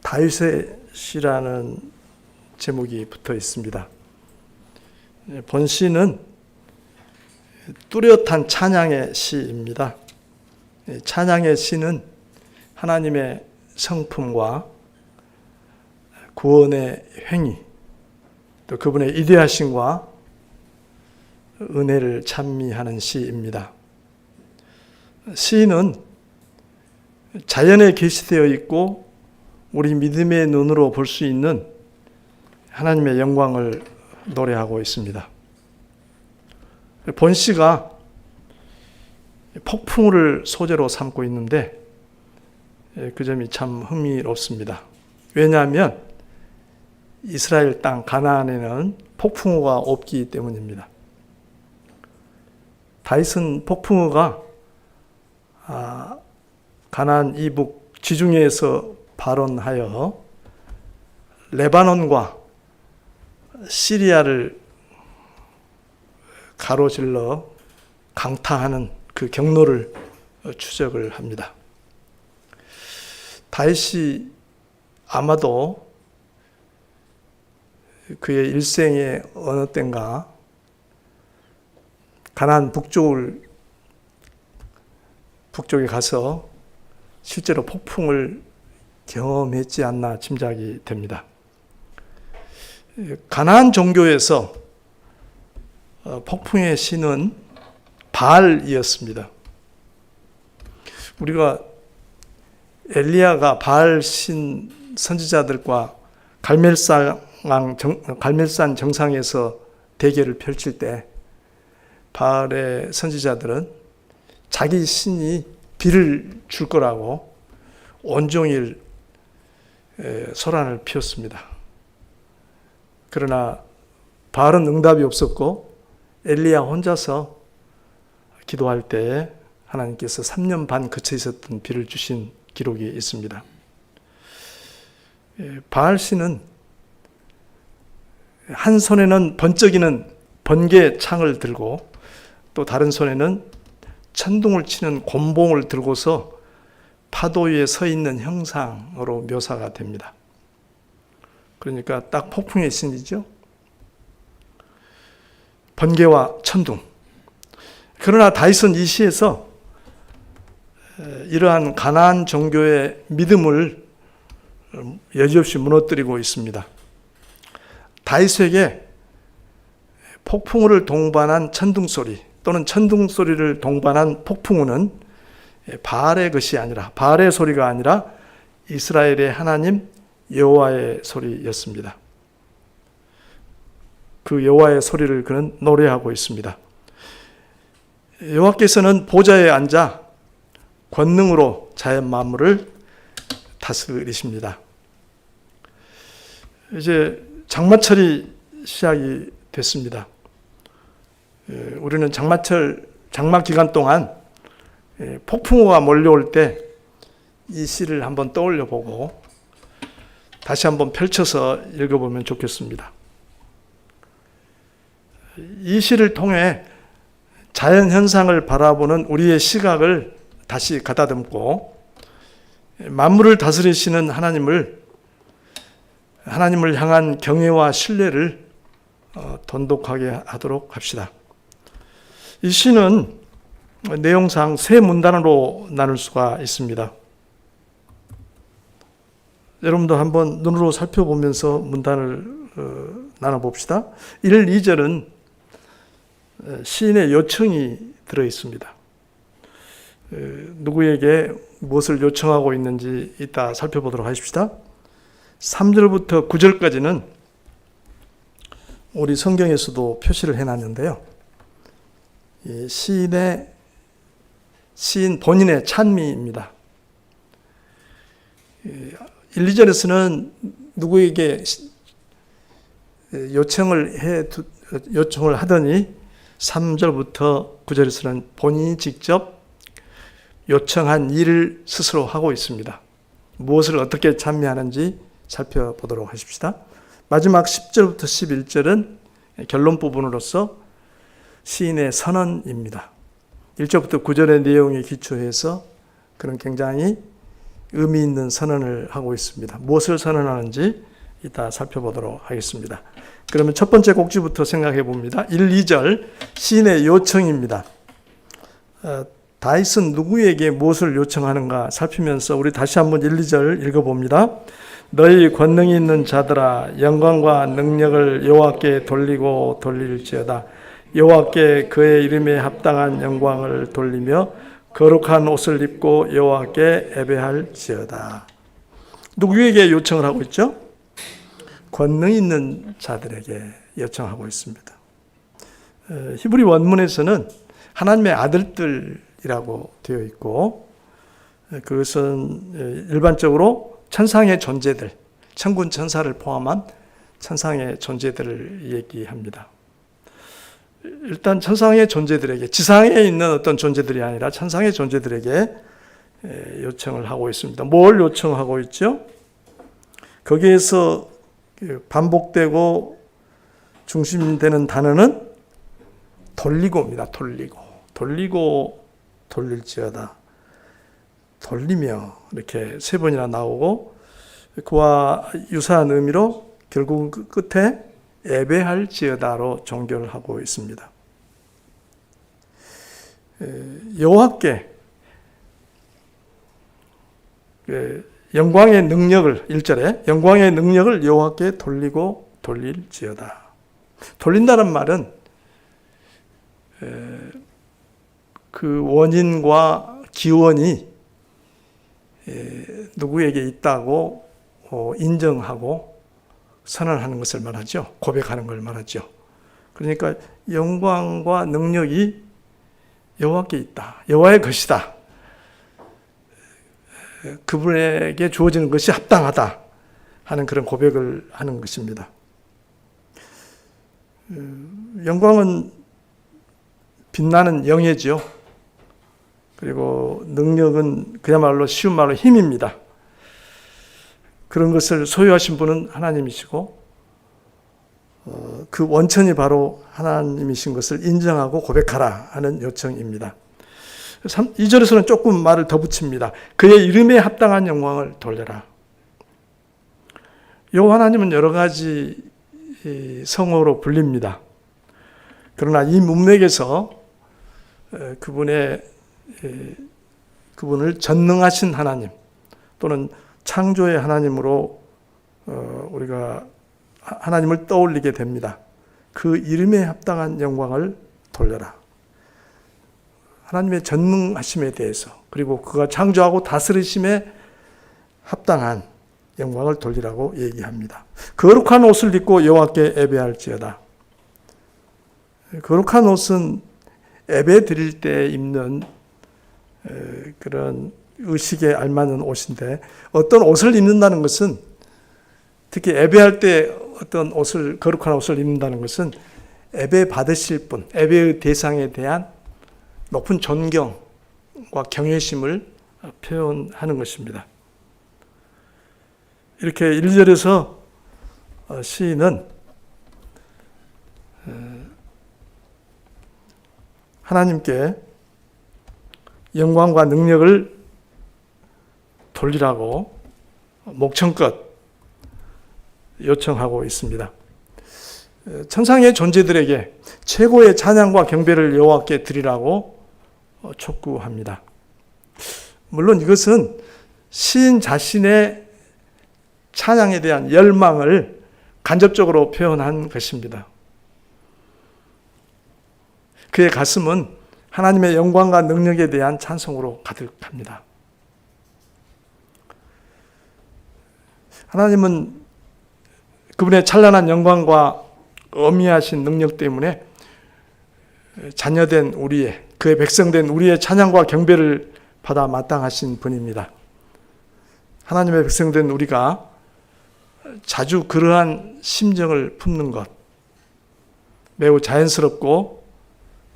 다윗의 시라는 제목이 붙어 있습니다. 본 시는 뚜렷한 찬양의 시입니다. 찬양의 시는 하나님의 성품과 구원의 행위, 또 그분의 위대하심과 은혜를 찬미하는 시입니다. 시는 자연에 계시되어 있고 우리 믿음의 눈으로 볼 수 있는 하나님의 영광을 노래하고 있습니다. 본시가 폭풍우를 소재로 삼고 있는데 그 점이 참 흥미롭습니다. 왜냐하면 이스라엘 땅 가나안에는 폭풍우가 없기 때문입니다. 다윗은 폭풍우가 가나안 이북 지중해에서 발원하여 레바논과 시리아를 가로질러 강타하는 그 경로를 추적을 합니다. 다윗이 아마도 그의 일생의 어느 때인가 가나안 북쪽에 가서 실제로 폭풍을 경험했지 않나 짐작이 됩니다. 가나안 종교에서 폭풍의 신은 바알이었습니다. 우리가 엘리야가 바알 신 선지자들과 갈멜산 정상에서 대결을 펼칠 때 바알의 선지자들은 자기 신이 비를 줄 거라고 온종일 소란을 피웠습니다. 그러나 바알은 응답이 없었고 엘리야 혼자서 기도할 때 하나님께서 3년 반 그쳐 있었던 비를 주신 기록이 있습니다. 바알 신은 한 손에는 번쩍이는 번개 창을 들고 또 다른 손에는 천둥을 치는 곤봉을 들고서 파도 위에 서 있는 형상으로 묘사가 됩니다. 그러니까 딱 폭풍의 신이죠. 번개와 천둥. 그러나 다윗은 이 시에서 이러한 가나안 종교의 믿음을 여지없이 무너뜨리고 있습니다. 다윗에게 폭풍우를 동반한 천둥소리 또는 천둥소리를 동반한 폭풍우는 바알의 것이 아니라, 바알의 소리가 아니라 이스라엘의 하나님 여호와의 소리였습니다. 그 여호와의 소리를 그는 노래하고 있습니다. 여호와께서는 보좌에 앉아 권능으로 자연 만물을 다스리십니다. 이제 장마철이 시작이 됐습니다. 우리는 장마 기간 동안 폭풍우가 몰려올 때 이 시를 한번 떠올려 보고 다시 한번 펼쳐서 읽어보면 좋겠습니다. 이 시를 통해 자연 현상을 바라보는 우리의 시각을 다시 가다듬고 만물을 다스리시는 하나님을 향한 경외와 신뢰를 돈독하게 하도록 합시다. 이 시는 내용상 세 문단으로 나눌 수가 있습니다. 여러분도 한번 눈으로 살펴보면서 문단을 나눠봅시다. 1, 2절은 시인의 요청이 들어있습니다. 누구에게 무엇을 요청하고 있는지 이따 살펴보도록 하십시다. 3절부터 9절까지는 우리 성경에서도 표시를 해놨는데요. 시인 본인의 찬미입니다. 1, 2절에서는 누구에게 요청을 하더니 3절부터 9절에서는 본인이 직접 요청한 일을 스스로 하고 있습니다. 무엇을 어떻게 찬미하는지 살펴보도록 하십시다. 마지막 10절부터 11절은 결론 부분으로서 시인의 선언입니다. 1절부터 9절의 내용에 기초해서 그런 굉장히 의미 있는 선언을 하고 있습니다. 무엇을 선언하는지 이따 살펴보도록 하겠습니다. 그러면 첫 번째 곡지부터 생각해 봅니다. 1, 2절 시인의 요청입니다. 다윗은 누구에게 무엇을 요청하는가 살피면서 우리 다시 한번 1, 2절 읽어봅니다. 너희 권능이 있는 자들아 영광과 능력을 여호와께 돌리고 돌릴지어다. 여호와께 그의 이름에 합당한 영광을 돌리며 거룩한 옷을 입고 여호와께 예배할지어다. 누구에게 요청을 하고 있죠? 권능 있는 자들에게 요청하고 있습니다. 히브리 원문에서는 하나님의 아들들이라고 되어 있고 그것은 일반적으로 천상의 존재들, 천군 천사를 포함한 천상의 존재들을 얘기합니다. 일단 천상의 존재들에게, 지상에 있는 어떤 존재들이 아니라 천상의 존재들에게 요청을 하고 있습니다. 뭘 요청하고 있죠? 거기에서 반복되고 중심되는 단어는 돌리고입니다. 돌리고 돌릴지어다. 돌리며 이렇게 세 번이나 나오고 그와 유사한 의미로 결국 끝에 예배할지어다로 종결을 하고 있습니다. 여호와께 영광의 능력을 1절에 영광의 능력을 여호와께 돌리고 돌릴지어다. 돌린다는 말은 그 원인과 기원이 누구에게 있다고 인정하고 선언하는 것을 말하죠. 고백하는 걸 말하죠. 그러니까 영광과 능력이 여호와께 있다. 여호와의 것이다. 그분에게 주어지는 것이 합당하다 하는 그런 고백을 하는 것입니다. 영광은 빛나는 영예죠. 그리고 능력은 그야말로 쉬운 말로 힘입니다. 그런 것을 소유하신 분은 하나님이시고 그 원천이 바로 하나님이신 것을 인정하고 고백하라 하는 요청입니다. 2절에서는 조금 말을 더 붙입니다. 그의 이름에 합당한 영광을 돌려라. 여호와 하나님은 여러 가지 성어로 불립니다. 그러나 이 문맥에서 그분을 전능하신 하나님 또는 창조의 하나님으로 우리가 하나님을 떠올리게 됩니다. 그 이름에 합당한 영광을 돌려라. 하나님의 전능하심에 대해서 그리고 그가 창조하고 다스리심에 합당한 영광을 돌리라고 얘기합니다. 거룩한 옷을 입고 여호와께 예배할지어다. 거룩한 옷은 예배 드릴 때 입는 그런 의식에 알맞는 옷인데 어떤 옷을 입는다는 것은 특히 예배할 때 어떤 옷을 거룩한 옷을 입는다는 것은 예배 받으실 분, 예배의 대상에 대한 높은 존경과 경외심을 표현하는 것입니다. 이렇게 1절에서 시인은 하나님께 영광과 능력을 돌리라고 목청껏 요청하고 있습니다. 천상의 존재들에게 최고의 찬양과 경배를 여호와께 드리라고 촉구합니다. 물론 이것은 시인 자신의 찬양에 대한 열망을 간접적으로 표현한 것입니다. 그의 가슴은 하나님의 영광과 능력에 대한 찬송으로 가득합니다. 하나님은 그분의 찬란한 영광과 어미하신 능력 때문에 자녀된 우리의, 그의 백성된 우리의 찬양과 경배를 받아 마땅하신 분입니다. 하나님의 백성된 우리가 자주 그러한 심정을 품는 것 매우 자연스럽고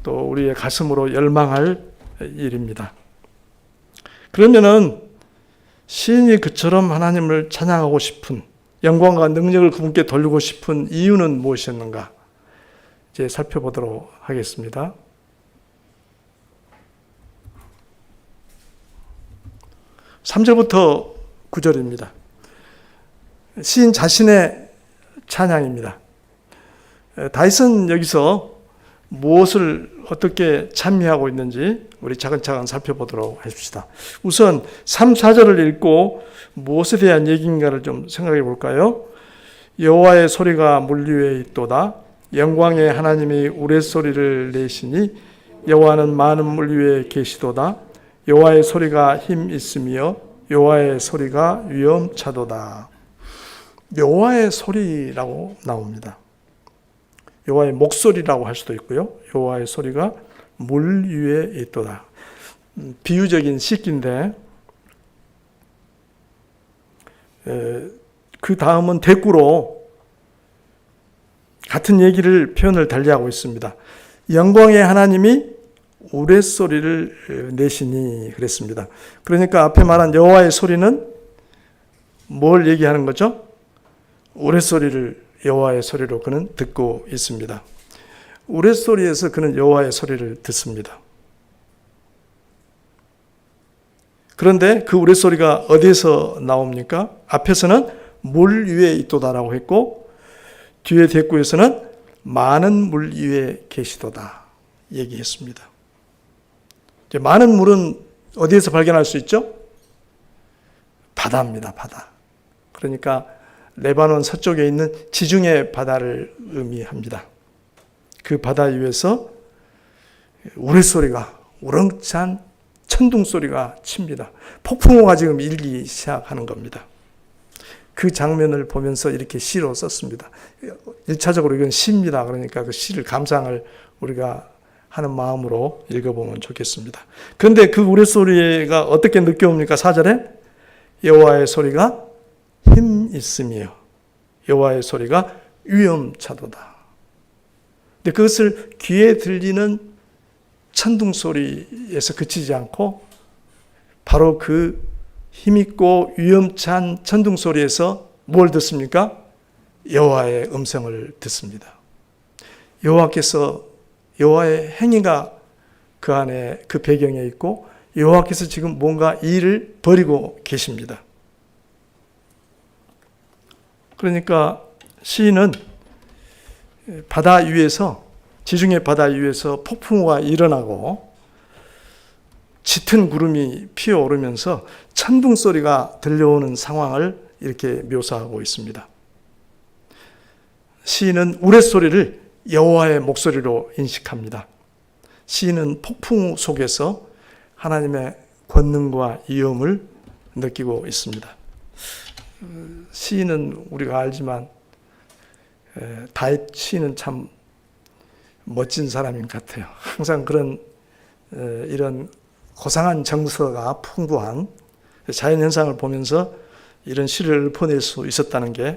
또 우리의 가슴으로 열망할 일입니다. 그러면은 시인이 그처럼 하나님을 찬양하고 싶은 영광과 능력을 그분께 돌리고 싶은 이유는 무엇이었는가? 이제 살펴보도록 하겠습니다. 3절부터 9절입니다. 시인 자신의 찬양입니다. 다윗은 여기서 무엇을 어떻게 찬미하고 있는지 우리 차근차근 살펴보도록 해줍시다. 우선 3, 4절을 읽고 무엇에 대한 얘기인가를 좀 생각해 볼까요? 여호와의 소리가 물 위에 있도다. 영광의 하나님이 우레소리를 내시니 여호와는 많은 물 위에 계시도다. 여호와의 소리가 힘 있으며 여호와의 소리가 위엄차도다. 여호와의 소리라고 나옵니다. 여호와의 목소리라고 할 수도 있고요. 여호와의 소리가 물 위에 있도다. 비유적인 식기인데 그 다음은 대꾸로 같은 얘기를 표현을 달리하고 있습니다. 영광의 하나님이 우레소리를 내시니 그랬습니다. 그러니까 앞에 말한 여호와의 소리는 뭘 얘기하는 거죠? 우레소리를 여호와의 소리로 그는 듣고 있습니다. 우레소리에서 그는 여호와의 소리를 듣습니다. 그런데 그 우레소리가 어디에서 나옵니까? 앞에서는 물 위에 있도다라고 했고 뒤에 대꾸에서는 많은 물 위에 계시도다 얘기했습니다. 많은 물은 어디에서 발견할 수 있죠? 바다입니다. 바다. 그러니까 레바논 서쪽에 있는 지중해 바다를 의미합니다. 그 바다 위에서 우레소리가 우렁찬 천둥소리가 칩니다. 폭풍우가 지금 일기 시작하는 겁니다. 그 장면을 보면서 이렇게 시로 썼습니다. 1차적으로 이건 시입니다. 그러니까 그 시를 감상을 우리가 하는 마음으로 읽어보면 좋겠습니다. 그런데 그 우레소리가 어떻게 느껴옵니까? 4절에 여호와의 소리가 힘 있으며 여호와의 소리가 위엄차도다. 근데 그것을 귀에 들리는 천둥 소리에서 그치지 않고 바로 그 힘있고 위엄찬 천둥 소리에서 뭘 듣습니까? 여호와의 음성을 듣습니다. 여호와의 행위가 그 안에 그 배경에 있고 여호와께서 지금 뭔가 일을 벌이고 계십니다. 그러니까 시인은 바다 위에서 지중해 바다 위에서 폭풍우가 일어나고 짙은 구름이 피어오르면서 천둥 소리가 들려오는 상황을 이렇게 묘사하고 있습니다. 시인은 우레소리를 여호와의 목소리로 인식합니다. 시인은 폭풍우 속에서 하나님의 권능과 위엄을 느끼고 있습니다. 시인은 우리가 알지만 다윗 시인은 참 멋진 사람인 것 같아요. 항상 그런 이런 고상한 정서가 풍부한 자연현상을 보면서 이런 시를 읊어낼 수 있었다는 게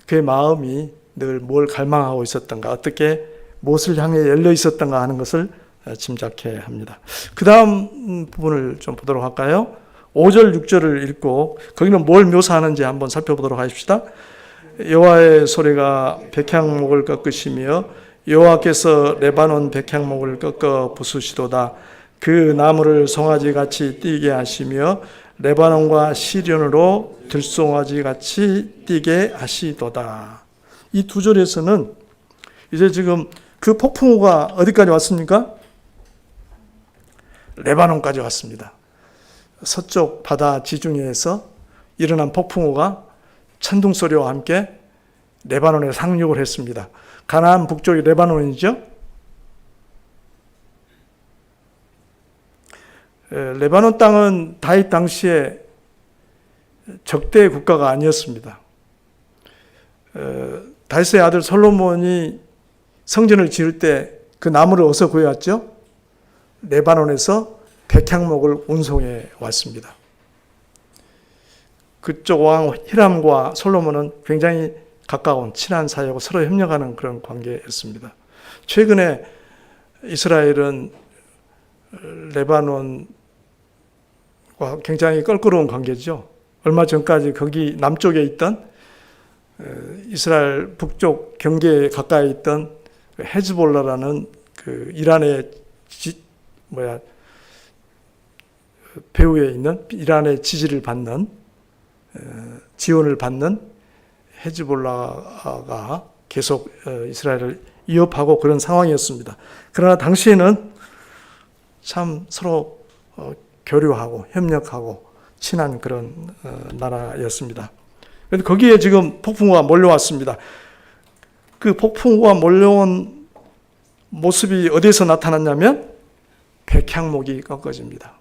그의 마음이 늘 뭘 갈망하고 있었던가, 어떻게 무엇을 향해 열려 있었던가 하는 것을 짐작해 합니다. 그 다음 부분을 좀 보도록 할까요? 5절, 6절을 읽고 거기는 뭘 묘사하는지 한번 살펴보도록 하십시다. 여호와의 소리가 백향목을 꺾으시며 여호와께서 레바논 백향목을 꺾어 부수시도다. 그 나무를 송아지같이 뛰게 하시며 레바논과 시련으로 들송아지같이 뛰게 하시도다. 이 두 절에서는 이제 지금 그 폭풍우가 어디까지 왔습니까? 레바논까지 왔습니다. 서쪽 바다 지중해에서 일어난 폭풍우가 천둥소리와 함께 레바논에 상륙을 했습니다. 가나안 북쪽이 레바논이죠. 레바논 땅은 다윗 당시에 적대 국가가 아니었습니다. 다윗의 아들 솔로몬이 성전을 지을 때 그 나무를 어디서 구해왔죠? 레바논에서 백향목을 운송해 왔습니다. 그쪽 왕 히람과 솔로몬은 굉장히 가까운 친한 사이고 서로 협력하는 그런 관계였습니다. 최근에 이스라엘은 레바논과 굉장히 껄끄러운 관계죠. 얼마 전까지 거기 남쪽에 있던 이스라엘 북쪽 경계에 가까이 있던 헤즈볼라라는 그 이란의 배후에 있는 이란의 지지를 받는 지원을 받는 헤즈볼라가 계속 이스라엘을 위협하고 그런 상황이었습니다. 그러나 당시에는 참 서로 교류하고 협력하고 친한 그런 나라였습니다. 그런데 거기에 지금 폭풍우가 몰려왔습니다. 그 폭풍우가 몰려온 모습이 어디에서 나타났냐면 백향목이 꺾어집니다.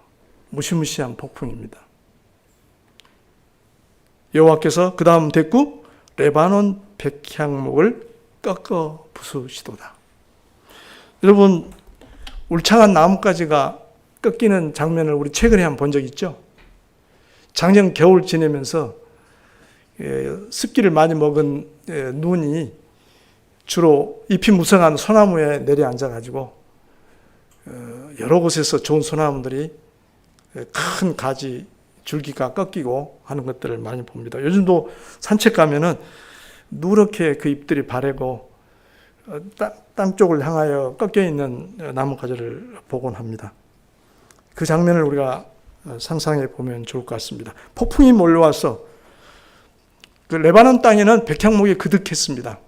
무시무시한 폭풍입니다. 여호와께서 그 다음 대꾸 레바논 백향목을 꺾어 부수시도다. 여러분, 울창한 나뭇가지가 꺾이는 장면을 우리 최근에 한번 본 적 있죠? 작년 겨울 지내면서 습기를 많이 먹은 눈이 주로 잎이 무성한 소나무에 내려앉아가지고 여러 곳에서 좋은 소나무들이 큰 가지 줄기가 꺾이고 하는 것들을 많이 봅니다. 요즘도 산책 가면은 누렇게 그 잎들이 바래고 땅 쪽을 향하여 꺾여 있는 나뭇가지를 보곤 합니다. 그 장면을 우리가 상상해 보면 좋을 것 같습니다. 폭풍이 몰려와서 그 레바논 땅에는 백향목이 그득했습니다.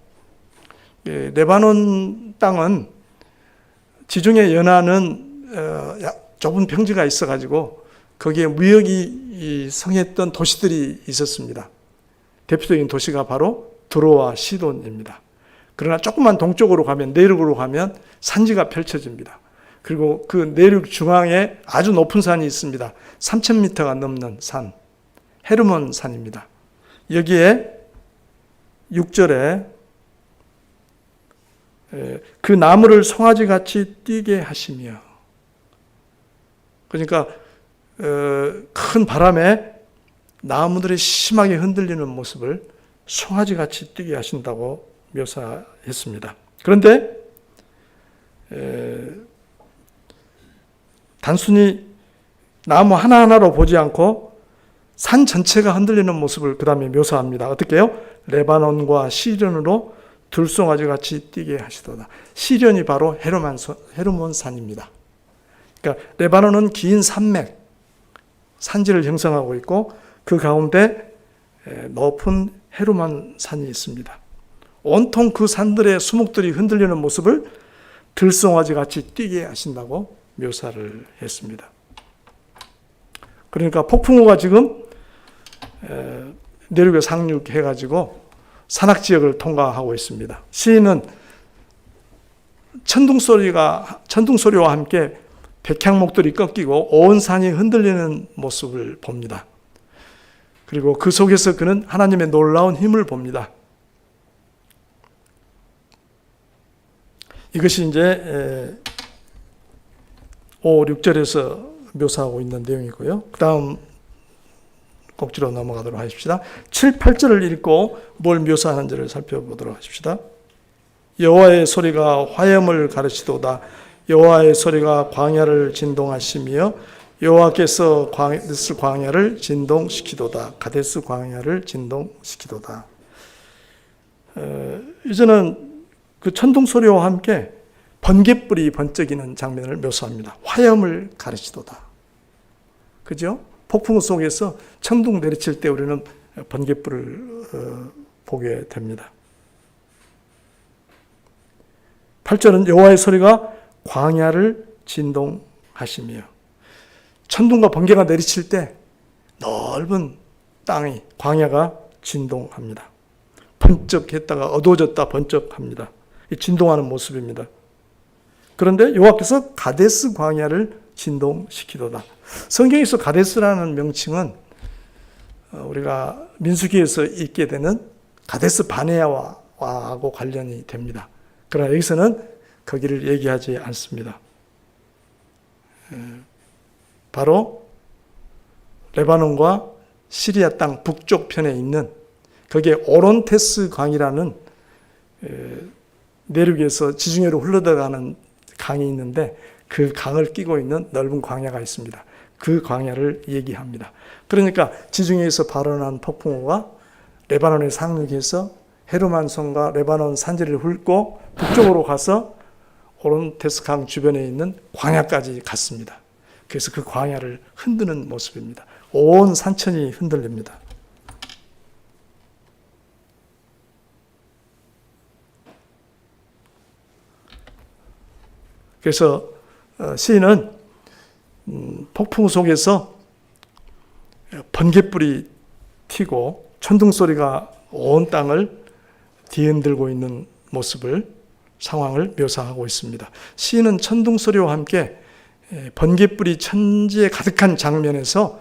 레바논 땅은 지중해 연안은 좁은 평지가 있어가지고 거기에 무역이 성했던 도시들이 있었습니다. 대표적인 도시가 바로 드로아 시돈입니다. 그러나 조금만 동쪽으로 가면, 내륙으로 가면 산지가 펼쳐집니다. 그리고 그 내륙 중앙에 아주 높은 산이 있습니다. 3,000m가 넘는 산, 헤르몬 산입니다. 여기에 6절에 그 나무를 송아지같이 뛰게 하시며, 그러니까 큰 바람에 나무들이 심하게 흔들리는 모습을 송아지같이 뛰게 하신다고 묘사했습니다. 그런데 단순히 나무 하나하나로 보지 않고 산 전체가 흔들리는 모습을 그 다음에 묘사합니다. 어떻게 해요? 레바논과 시련으로 들송아지같이 뛰게 하시도다. 시련이 바로 헤르몬 산입니다. 그러니까 레바논은 긴 산맥, 산지를 형성하고 있고 그 가운데 높은 헤르몬 산이 있습니다. 온통 그 산들의 수목들이 흔들리는 모습을 들송아지같이 뛰게 하신다고 묘사를 했습니다. 그러니까 폭풍우가 지금 내륙에 상륙해가지고 산악지역을 통과하고 있습니다. 시인은 천둥소리와 함께 백향목들이 꺾이고 온 산이 흔들리는 모습을 봅니다. 그리고 그 속에서 그는 하나님의 놀라운 힘을 봅니다. 이것이 이제 5, 6절에서 묘사하고 있는 내용이고요. 그 다음 꼭지로 넘어가도록 하십시다. 7, 8절을 읽고 뭘 묘사하는지를 살펴보도록 하십시다. 여호와의 소리가 화염을 가르치도다. 여호와의 소리가 광야를 진동하시며 여호와께서 가데스 광야를 진동시키도다. 가데스 광야를 진동시키도다. 이제는 그 천둥 소리와 함께 번갯불이 번쩍이는 장면을 묘사합니다. 화염을 가르치도다. 그죠? 폭풍 속에서 천둥 내리칠 때 우리는 번갯불을 보게 됩니다. 8절은 여호와의 소리가 광야를 진동하시며, 천둥과 번개가 내리칠 때 넓은 땅이, 광야가 진동합니다. 번쩍했다가 어두워졌다 번쩍합니다. 이 진동하는 모습입니다. 그런데 여호와께서 가데스 광야를 진동시키도다. 성경에서 가데스라는 명칭은 우리가 민수기에서 읽게 되는 가데스 바네아와하고 관련이 됩니다. 그러나 여기서는 거기를 얘기하지 않습니다. 바로 레바논과 시리아 땅 북쪽 편에 있는 거기에 오론테스 강이라는 내륙에서 지중해로 흘러들어가는 강이 있는데 그 강을 끼고 있는 넓은 광야가 있습니다. 그 광야를 얘기합니다. 그러니까 지중해에서 발원한 폭풍우가 레바논에 상륙해서 헤르몬성과 레바논 산지를 훑고 북쪽으로 가서 오론테스 강 주변에 있는 광야까지 갔습니다. 그래서 그 광야를 흔드는 모습입니다. 온 산천이 흔들립니다. 그래서 시인은 폭풍 속에서 번갯불이 튀고 천둥 소리가 온 땅을 뒤흔들고 있는 모습을, 상황을 묘사하고 있습니다. 시인은 천둥 소리와 함께 번갯불이 천지에 가득한 장면에서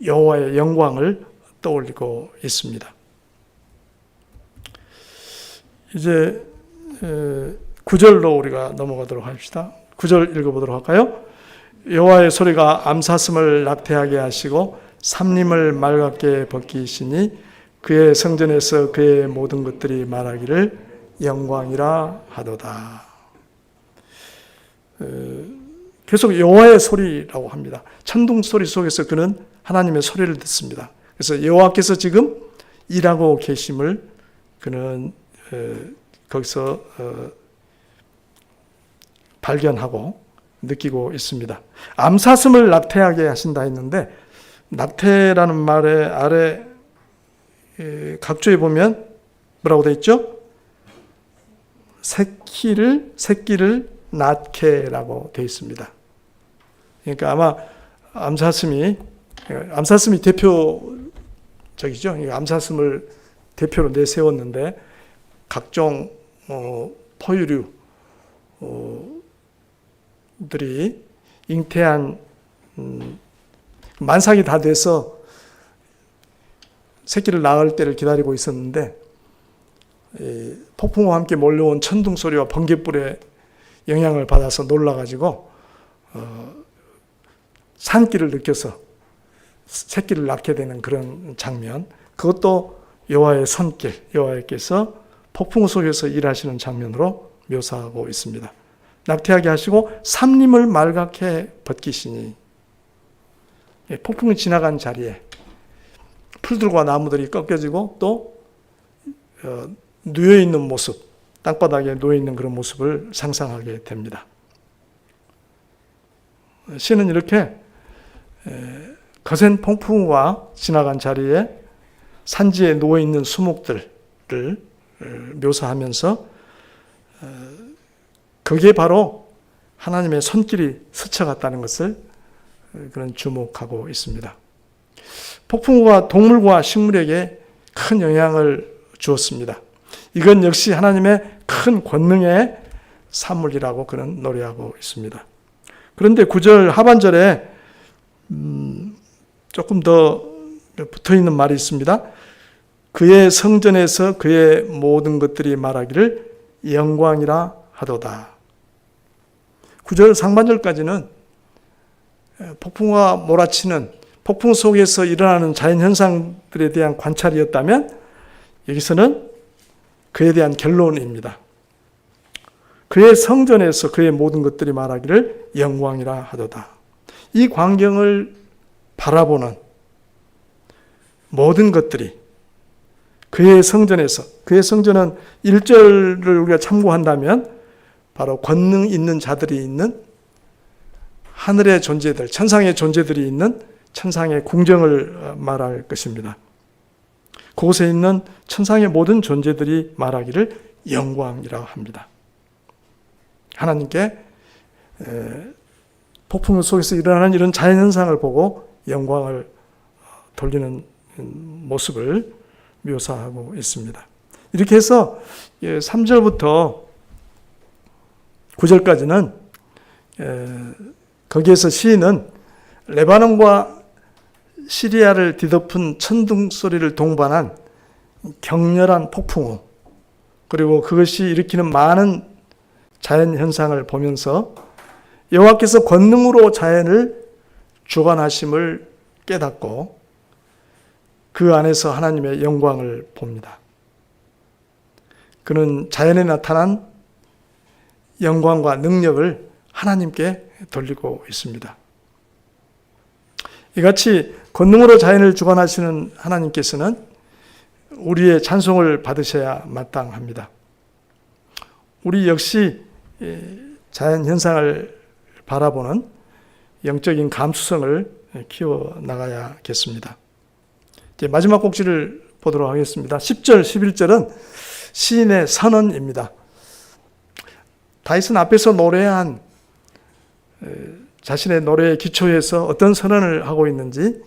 여호와의 영광을 떠올리고 있습니다. 이제 9절로 우리가 넘어가도록 합시다. 9절 읽어보도록 할까요? 여호와의 소리가 암사슴을 낙태하게 하시고 삼림을 맑게 벗기시니 그의 성전에서 그의 모든 것들이 말하기를 영광이라 하도다. 계속 여호와의 소리라고 합니다. 천둥 소리 속에서 그는 하나님의 소리를 듣습니다. 그래서 여호와께서 지금 일하고 계심을 그는 거기서 발견하고 느끼고 있습니다. 암사슴을 낙태하게 하신다 했는데, 낙태라는 말의 아래 각조에 보면 뭐라고 되어 있죠? 새끼를 낳게라고 되어 있습니다. 그러니까 아마 암사슴이 대표적이죠. 암사슴을 대표로 내세웠는데 각종 포유류 들이 잉태한 만삭이 다 돼서 새끼를 낳을 때를 기다리고 있었는데, 폭풍과 함께 몰려온 천둥 소리와 번갯불의 영향을 받아서 놀라가지고 산기를 느껴서 새끼를 낳게 되는 그런 장면, 그것도 여호와의 손길, 여호와께서 폭풍 속에서 일하시는 장면으로 묘사하고 있습니다. 낙태하게 하시고 삼림을 맑게 벗기시니, 폭풍이 지나간 자리에 풀들과 나무들이 꺾여지고 또 누워있는 모습, 땅바닥에 누워있는 그런 모습을 상상하게 됩니다. 시는 이렇게 거센 폭풍과 지나간 자리에 산지에 누워있는 수목들을 묘사하면서 그게 바로 하나님의 손길이 스쳐갔다는 것을 그런 주목하고 있습니다. 폭풍우가 동물과 식물에게 큰 영향을 주었습니다. 이건 역시 하나님의 큰 권능의 산물이라고 그는 노래하고 있습니다. 그런데 9절 하반절에 조금 더 붙어있는 말이 있습니다. 그의 성전에서 그의 모든 것들이 말하기를 영광이라 하도다. 9절 상반절까지는 폭풍과 몰아치는 폭풍 속에서 일어나는 자연현상들에 대한 관찰이었다면, 여기서는 그에 대한 결론입니다. 그의 성전에서 그의 모든 것들이 말하기를 영광이라 하도다. 이 광경을 바라보는 모든 것들이 그의 성전에서, 그의 성전은 1절을 우리가 참고한다면 바로 권능 있는 자들이 있는 하늘의 존재들, 천상의 존재들이 있는 천상의 궁정을 말할 것입니다. 그곳에 있는 천상의 모든 존재들이 말하기를 영광이라고 합니다. 하나님께 폭풍 속에서 일어나는 이런 자연현상을 보고 영광을 돌리는 모습을 묘사하고 있습니다. 이렇게 해서 3절부터 9절까지는 거기에서 시인은 레바논과 시리아를 뒤덮은 천둥 소리를 동반한 격렬한 폭풍우, 그리고 그것이 일으키는 많은 자연현상을 보면서 여호와께서 권능으로 자연을 주관하심을 깨닫고 그 안에서 하나님의 영광을 봅니다. 그는 자연에 나타난 영광과 능력을 하나님께 돌리고 있습니다. 이같이 권능으로 자연을 주관하시는 하나님께서는 우리의 찬송을 받으셔야 마땅합니다. 우리 역시 자연 현상을 바라보는 영적인 감수성을 키워나가야겠습니다. 이제 마지막 곡지를 보도록 하겠습니다. 10절, 11절은 시인의 선언입니다. 다윗은 앞에서 노래한 자신의 노래에 기초해서 어떤 선언을 하고 있는지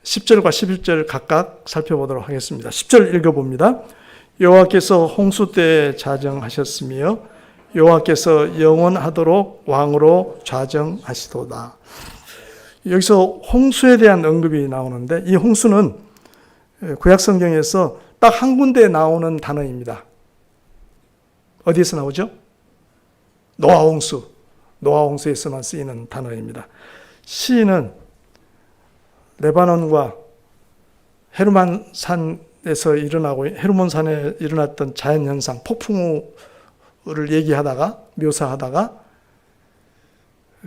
10절과 11절 각각 살펴보도록 하겠습니다. 10절 읽어봅니다. 여호와께서 홍수 때에 자정하셨으며 여호와께서 영원하도록 왕으로 좌정하시도다. 여기서 홍수에 대한 언급이 나오는데 이 홍수는 구약 성경에서 딱 한 군데 나오는 단어입니다. 어디에서 나오죠? 노아 홍수. 노아 홍수에서만 쓰이는 단어입니다. 시인은 레바논과 헤르몬산에 일어났던 자연현상, 폭풍우를 얘기하다가, 묘사하다가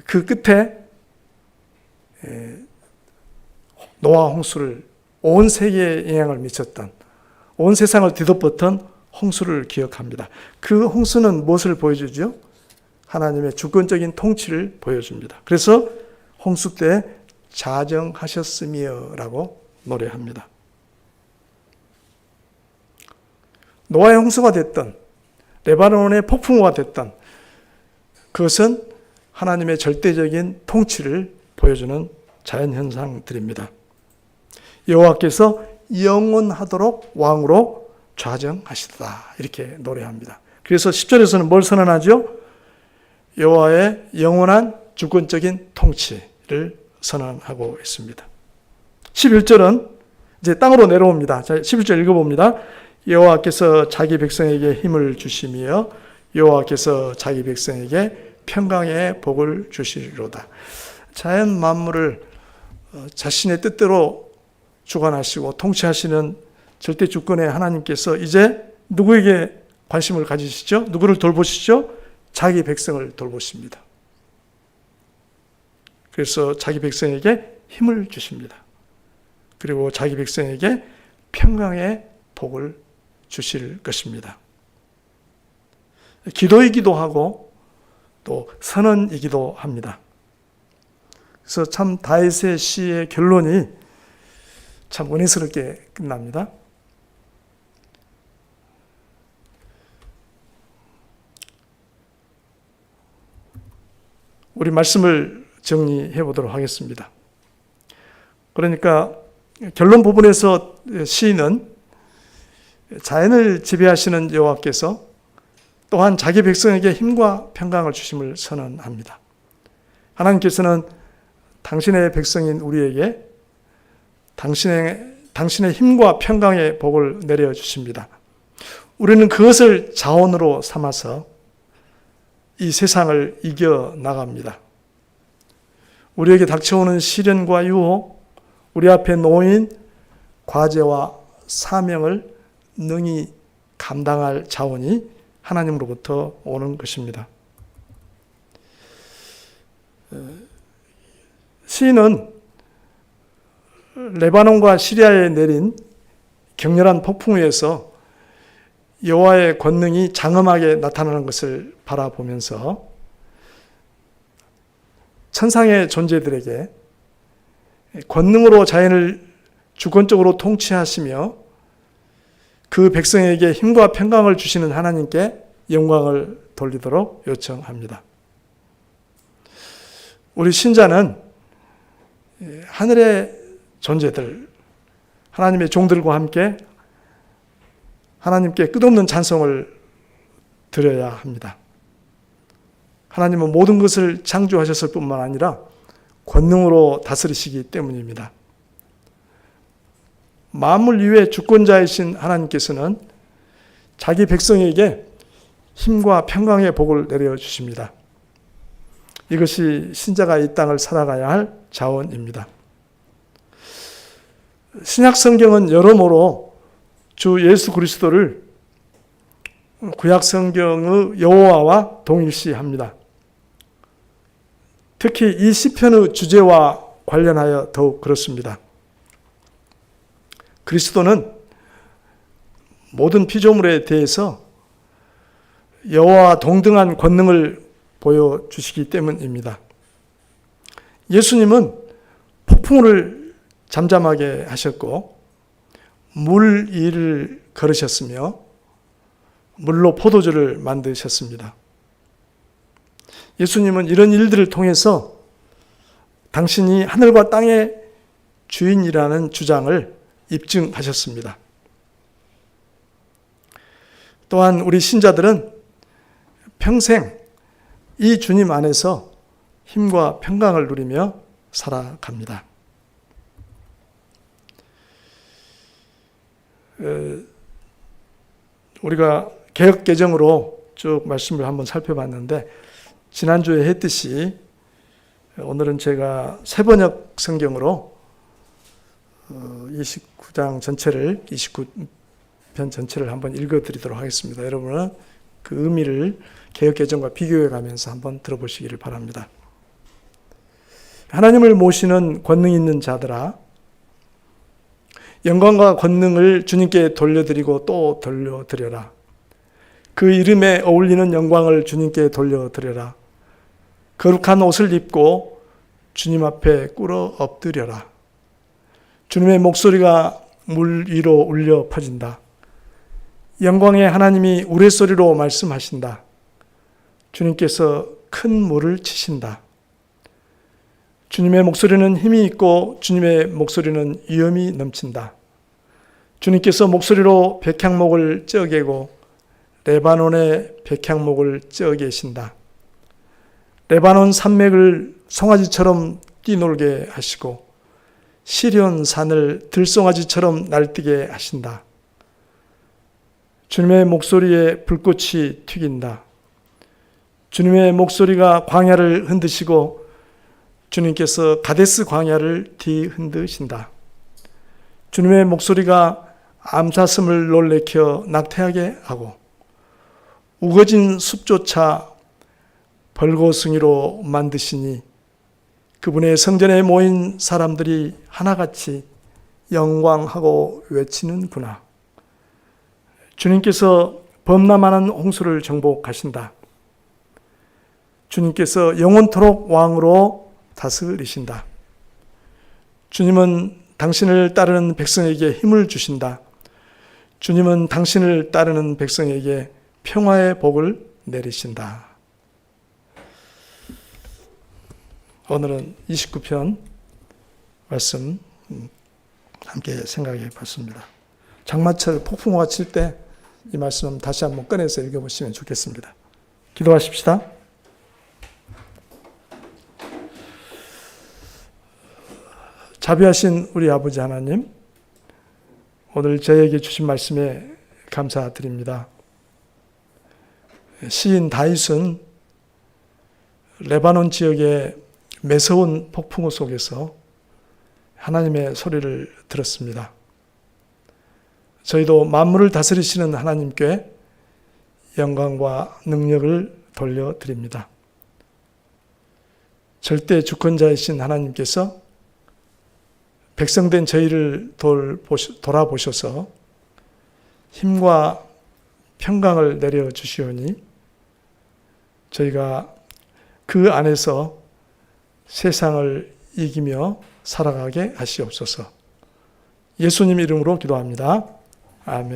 그 끝에 노아 홍수를 온 세계에 영향을 미쳤던, 온 세상을 뒤덮었던 홍수를 기억합니다. 그 홍수는 무엇을 보여주죠? 하나님의 주권적인 통치를 보여줍니다. 그래서 홍수 때 자정하셨으며 라고 노래합니다. 노아의 홍수가 됐던, 레바논의 폭풍우가 됐던, 그것은 하나님의 절대적인 통치를 보여주는 자연현상들입니다. 여호와께서 영원하도록 왕으로 좌정하시다 이렇게 노래합니다. 그래서 10절에서는 뭘 선언하죠? 여호와의 영원한 주권적인 통치를 선언하고 있습니다. 11절은 이제 땅으로 내려옵니다. 자, 11절 읽어봅니다. 여호와께서 자기 백성에게 힘을 주시며 여호와께서 자기 백성에게 평강의 복을 주시리로다. 자연 만물을 자신의 뜻대로 주관하시고 통치하시는 절대 주권의 하나님께서 이제 누구에게 관심을 가지시죠? 누구를 돌보시죠? 자기 백성을 돌보십니다. 그래서 자기 백성에게 힘을 주십니다. 그리고 자기 백성에게 평강의 복을 주실 것입니다. 기도이기도 하고 또 선언이기도 합니다. 그래서 참 다윗의 시의 결론이 참 은혜스럽게 끝납니다. 우리 말씀을 정리해 보도록 하겠습니다. 그러니까 결론 부분에서 시인은 자연을 지배하시는 여호와께서 또한 자기 백성에게 힘과 평강을 주심을 선언합니다. 하나님께서는 당신의 백성인 우리에게 당신의 힘과 평강의 복을 내려주십니다. 우리는 그것을 자원으로 삼아서 이 세상을 이겨나갑니다. 우리에게 닥쳐오는 시련과 유혹, 우리 앞에 놓인 과제와 사명을 능히 감당할 자원이 하나님으로부터 오는 것입니다. 시인은 레바논과 시리아에 내린 격렬한 폭풍우에서 여호와의 권능이 장엄하게 나타나는 것을 바라보면서 천상의 존재들에게 권능으로 자연을 주권적으로 통치하시며 그 백성에게 힘과 평강을 주시는 하나님께 영광을 돌리도록 요청합니다. 우리 신자는 하늘의 존재들, 하나님의 종들과 함께 하나님께 끝없는 찬송을 드려야 합니다. 하나님은 모든 것을 창조하셨을 뿐만 아니라 권능으로 다스리시기 때문입니다. 만물 위의 주권자이신 하나님께서는 자기 백성에게 힘과 평강의 복을 내려주십니다. 이것이 신자가 이 땅을 살아가야 할 자원입니다. 신약 성경은 여러모로 주 예수 그리스도를 구약 성경의 여호와와 동일시합니다. 특히 이 시편의 주제와 관련하여 더욱 그렇습니다. 그리스도는 모든 피조물에 대해서 여호와와 동등한 권능을 보여주시기 때문입니다. 예수님은 폭풍을 잠잠하게 하셨고 물 위를 걸으셨으며 물로 포도주를 만드셨습니다. 예수님은 이런 일들을 통해서 당신이 하늘과 땅의 주인이라는 주장을 입증하셨습니다. 또한 우리 신자들은 평생 이 주님 안에서 힘과 평강을 누리며 살아갑니다. 우리가 개역개정으로 쭉 말씀을 한번 살펴봤는데 지난주에 했듯이 오늘은 제가 새번역 성경으로 29장 전체를 29편 전체를 한번 읽어드리도록 하겠습니다. 여러분은 그 의미를 개역개정과 비교해 가면서 한번 들어보시기를 바랍니다. 하나님을 모시는 권능 있는 자들아, 영광과 권능을 주님께 돌려드리고 또 돌려드려라. 그 이름에 어울리는 영광을 주님께 돌려드려라. 거룩한 옷을 입고 주님 앞에 꿇어 엎드려라. 주님의 목소리가 물 위로 울려 퍼진다. 영광의 하나님이 우레소리로 말씀하신다. 주님께서 큰 물을 치신다. 주님의 목소리는 힘이 있고 주님의 목소리는 위엄이 넘친다. 주님께서 목소리로 백향목을 쪄개고 레바논의 백향목을 쪄 계신다. 레바논 산맥을 송아지처럼 뛰놀게 하시고 시련 산을 들송아지처럼 날뛰게 하신다. 주님의 목소리에 불꽃이 튀긴다. 주님의 목소리가 광야를 흔드시고 주님께서 가데스 광야를 뒤흔드신다. 주님의 목소리가 암사슴을 놀래켜 낙태하게 하고 우거진 숲조차 벌거숭이로 만드시니 그분의 성전에 모인 사람들이 하나같이 영광하고 외치는구나. 주님께서 범람하는 홍수를 정복하신다. 주님께서 영원토록 왕으로 다스리신다. 주님은 당신을 따르는 백성에게 힘을 주신다. 주님은 당신을 따르는 백성에게 평화의 복을 내리신다. 오늘은 29편 말씀 함께 생각해 봤습니다. 장마철 폭풍우가 칠 때 이 말씀 다시 한번 꺼내서 읽어보시면 좋겠습니다. 기도하십시다. 자비하신 우리 아버지 하나님, 오늘 저에게 주신 말씀에 감사드립니다. 시인 다윗은 레바논 지역의 매서운 폭풍우 속에서 하나님의 소리를 들었습니다. 저희도 만물을 다스리시는 하나님께 영광과 능력을 돌려드립니다. 절대 주권자이신 하나님께서 백성된 저희를 돌아보셔서 힘과 평강을 내려주시오니 저희가 그 안에서 세상을 이기며 살아가게 하시옵소서. 예수님 이름으로 기도합니다. 아멘.